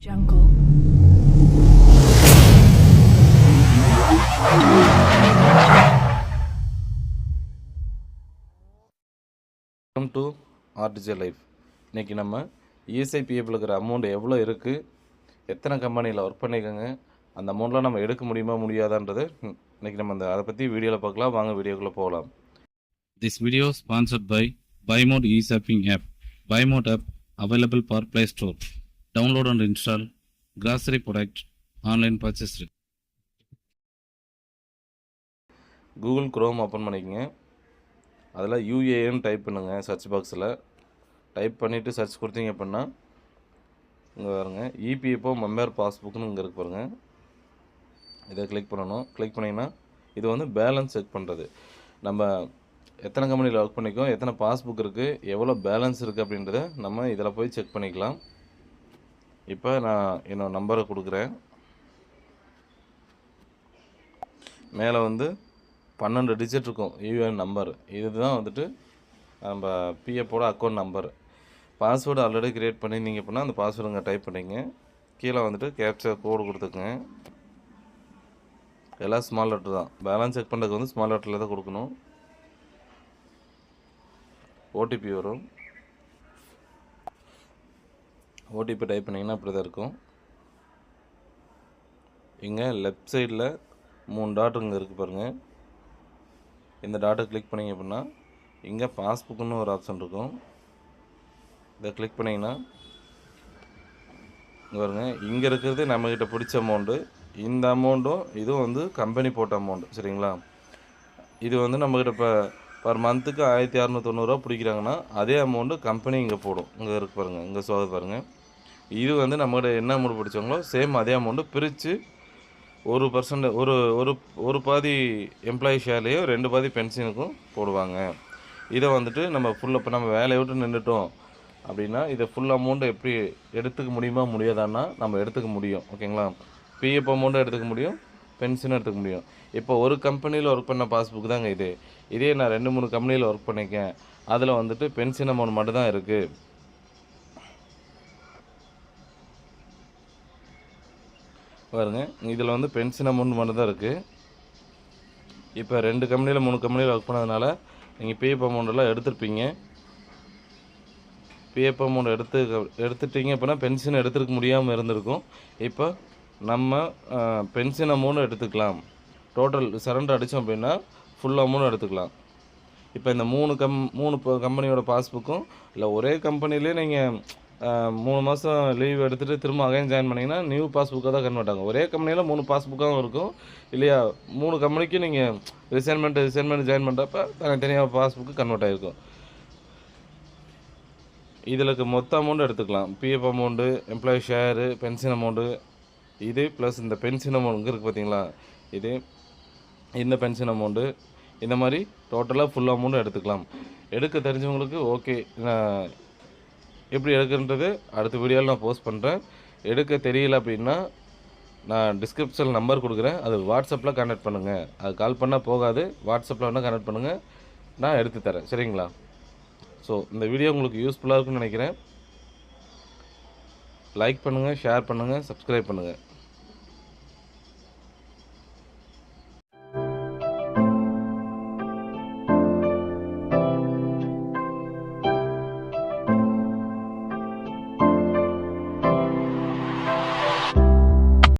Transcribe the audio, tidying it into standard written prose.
Jungle. Welcome to RDJ life. இன்றைக்கி நம்ம ESI பிஎஃப்ல இருக்கிற அமௌண்ட் எவ்வளோ இருக்குது, எத்தனை கம்பெனியில் ஒர்க் பண்ணிக்கோங்க, அந்த அமௌண்ட்லாம் நம்ம எடுக்க முடியுமா முடியாதான்றது இன்றைக்கி நம்ம அதை பற்றி வீடியோவில் பார்க்கலாம். வாங்க வீடியோக்குள்ளே போகலாம். This video sponsored by BuyMode e-shopping app. BuyMode app available for Play Store. Download and install. Grocery product online purchase. Google chrome open பண்ணிக்கோங்க. அதில் யூஏஎன் டைப் பண்ணுங்கள். சர்ச் பாக்ஸில் டைப் பண்ணிவிட்டு சர்ச் கொடுத்தீங்க அப்படின்னா இங்கே பாருங்க, இபிஎஃப்ஓ மெம்பர் பாஸ்புக்னு இங்கே இருக்கு பாருங்கள். இதை கிளிக் பண்ணணும். கிளிக் பண்ணிங்கன்னா இது வந்து பேலன்ஸ் செக் பண்ணுறது. நம்ம எத்தனை கம்பெனியில் ஒர்க் பண்ணிக்கோம், எத்தனை பாஸ்புக் இருக்குது, எவ்வளோ பேலன்ஸ் இருக்குது அப்படின்றத நம்ம இதில் போய் செக் பண்ணிக்கலாம். இப்போ நான் என்னோடய நம்பரை கொடுக்குறேன். மேலே வந்து 12 டிஜிட் இருக்கும் யூஏஎன் நம்பர். இதுதான் வந்துட்டு நம்ம பிஎஃப்போட account number. Password already create பண்ணியிருந்தீங்க அப்படின்னா அந்த பாஸ்வேர்டுங்க டைப் பண்ணிங்க. கீழே வந்துட்டு கேப்சர் கோடு கொடுத்துக்குங்க. எல்லாம் ஸ்மால் லெட்டர் தான். பேலன்ஸ் செக் பண்ணுறதுக்கு வந்து ஸ்மால் லெட்டரில் தான் கொடுக்கணும். ஓடிபி வரும். ஓடிபி டைப் பண்ணிங்கன்னா இப்படி தான் இருக்கும். இங்கே லெஃப்ட் சைடில் 3 டாட் இங்கே இருக்குது பாருங்கள். இந்த டாட்டை கிளிக் பண்ணிங்க அப்படின்னா இங்கே பாஸ்புக்குன்னு ஒரு ஆப்ஷன் இருக்கும். இதை கிளிக் பண்ணிங்கன்னா இங்கே பாருங்க, இங்கே இருக்கிறது நம்மக்கிட்ட பிடிச்ச அமௌண்ட்டு. இந்த அமௌண்ட்டும் இதுவும் வந்து கம்பெனி போட்ட அமௌண்ட்டு, சரிங்களா? இது வந்து நம்மக்கிட்ட இப்போ பர் மந்த்துக்கு 1690 பிடிக்கிறாங்கன்னா அதே அமௌண்ட்டு கம்பெனி இங்கே போடும். இங்கே இருக்கு பாருங்கள், இங்கே சோது பாருங்கள். இது வந்து நம்மகிட்ட என்ன அமௌண்ட் பிடிச்சாங்களோ சேம் அதே அமௌண்ட்டு பிரித்து 1% ஒரு பாதி எம்ப்ளாயி ஷேர்லேயும் 2 பாதி பென்ஷனுக்கும் போடுவாங்க. இதை வந்துட்டு நம்ம ஃபுல்லாக இப்போ நம்ம வேலையை விட்டு நின்றுட்டோம் அப்படின்னா இதை ஃபுல் அமௌண்ட்டை எப்படி எடுத்துக்க முடியுமா முடியாதான்னா நம்ம எடுத்துக்க முடியும், ஓகேங்களா? பிஎஃப் அமௌண்ட்டும் எடுத்துக்க முடியும், பென்ஷனும் எடுத்துக்க முடியும். இப்போ ஒரு கம்பெனியில் ஒர்க் பண்ண பாஸ்புக் தாங்க இது. இதே நான் 2-3 கம்பெனியில் ஒர்க் பண்ணியிருக்கேன். அதில் வந்துட்டு பென்ஷன் அமௌண்ட் மட்டும் தான் இருக்குது. பாருங்க, இதில் வந்து பென்ஷன் அமௌண்ட் மட்டும் தான் இருக்குது. இப்போ 2 கம்பெனியில் 3 கம்பெனியில் ஒர்க் பண்ணதுனால நீங்கள் பிஎஃப் அமௌண்ட்டெல்லாம் எடுத்துருப்பீங்க. பிஎஃப் அமௌண்ட் எடுத்துட்டீங்க அப்படின்னா பென்ஷன் எடுத்துருக்க முடியாமல் இருந்திருக்கும். இப்போ நம்ம பென்ஷன் அமௌண்ட் எடுத்துக்கலாம். டோட்டல் சரண்டர் அடித்தோம் அப்படின்னா ஃபுல் அமௌண்ட் எடுத்துக்கலாம். இப்போ இந்த 3 கம்பெனியோட பாஸ்புக்கும் இல்லை ஒரே கம்பெனிலே நீங்கள் 3 மாதம் லீவ் எடுத்துகிட்டு திரும்ப அகைன் ஜாயின் பண்ணிங்கன்னா நியூ பாஸ்புக்காக தான் கன்வெர்ட் ஆகும். ஒரே கம்பெனியில் 3 பாஸ்புக்காகவும் இருக்கும் இல்லையா? 3 கம்பெனிக்கும் நீங்கள் ரிசைன்மெண்ட் ஜாயின் பண்ணுறப்ப தனித்தனியாக பாஸ்புக்கு கன்வெர்ட் ஆகிருக்கும். இதில் மொத்த அமௌண்ட் எடுத்துக்கலாம். PF amount, employee share, pension amount, இது ப்ளஸ் இந்த பென்ஷன் அமௌண்ட் இருக்குது பார்த்தீங்களா, இது இந்த பென்ஷன் அமௌண்ட்டு, இந்த மாதிரி டோட்டலாக ஃபுல் அமௌண்ட்டு எடுத்துக்கலாம். எடுக்க தெரிஞ்சவங்களுக்கு ஓகே. நான் எப்படி எடுக்குன்றது அடுத்த வீடியோவில் நான் போஸ்ட் பண்ணுறேன். எடுக்க தெரியல அப்படின்னா நான் டிஸ்கிரிப்ஷனில் நம்பர் கொடுக்குறேன். அது வாட்ஸ்அப்பில் கான்டாக்ட் பண்ணுங்கள். அது கால் பண்ணால் போகாது, வாட்ஸ்அப்பில் வேணால் கான்டாக்ட் பண்ணுங்கள், நான் எடுத்து தரேன், சரிங்களா? ஸோ இந்த வீடியோ உங்களுக்கு யூஸ்ஃபுல்லாக இருக்குன்னு நினைக்கிறேன். லைக் பண்ணுங்கள், ஷேர் பண்ணுங்கள், சப்ஸ்கிரைப் பண்ணுங்கள்.